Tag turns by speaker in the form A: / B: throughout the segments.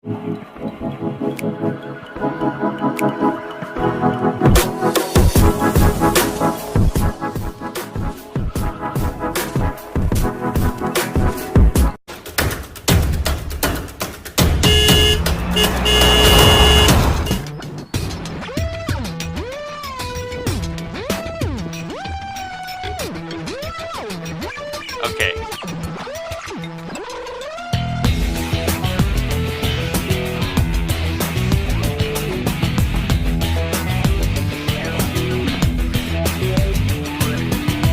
A: Okay.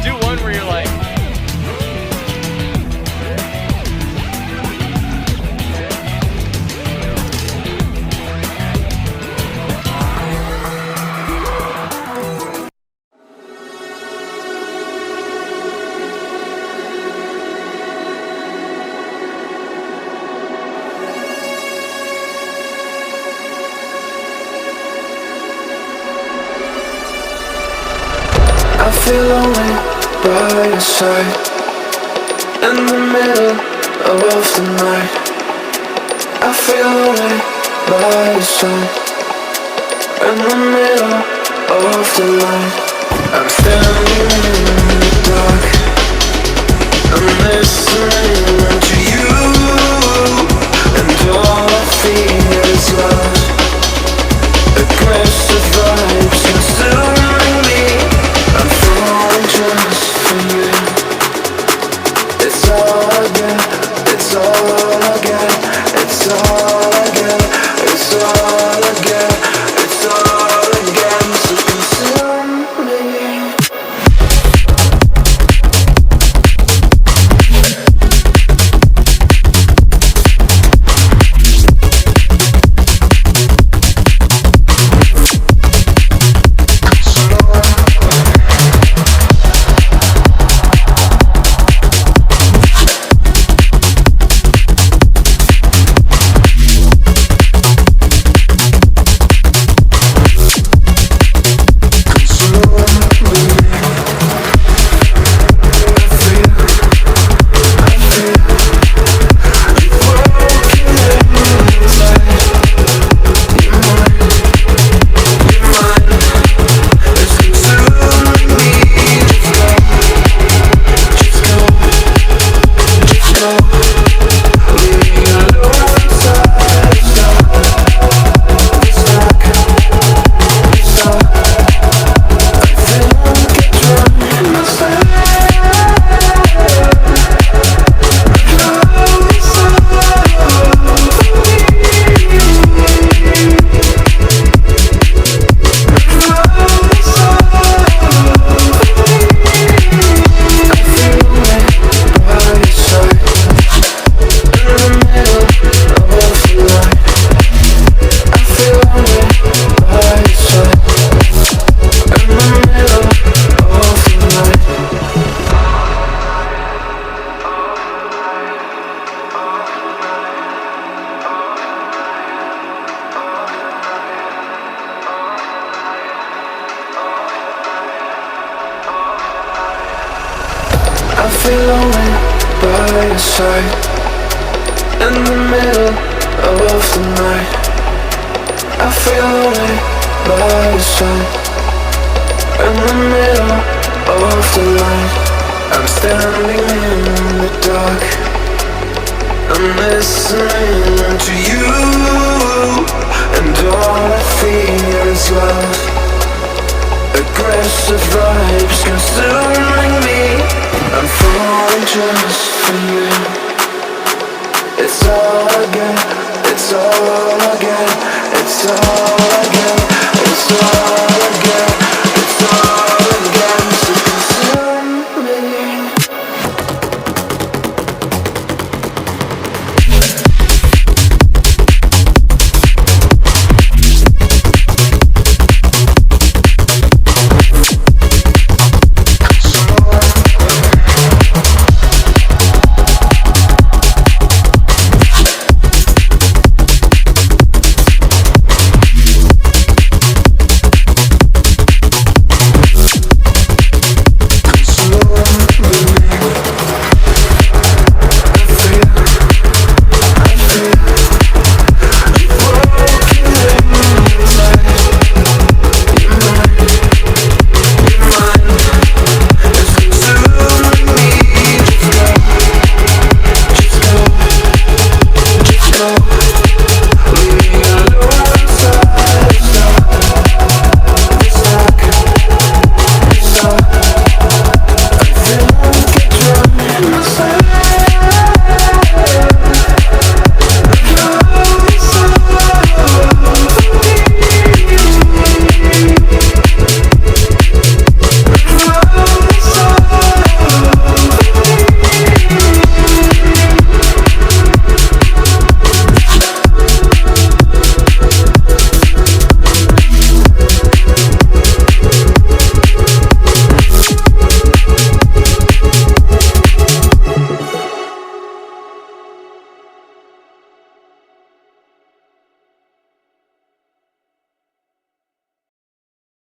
A: Do one where you're like,
B: I feel lonely by your side, in the middle of the night. I feel lonely by your side, in the middle of the night. I'm standing in the dark, I'm listening to you, and all I feel is love. Aggressive vibes consuming me. I'm falling just for you. It's all I get, it's all I get, it's all I get, it's all I get, it's all I get. So consume me. I feel lonely by your side, in the middle of the night. I feel lonely by your side, in the middle of the night. I'm standing in the dark, I'm listening to you, and all I feel is love. Aggressive vibes consuming me. I'm falling just for you. It's all I get, it's all I get, it's all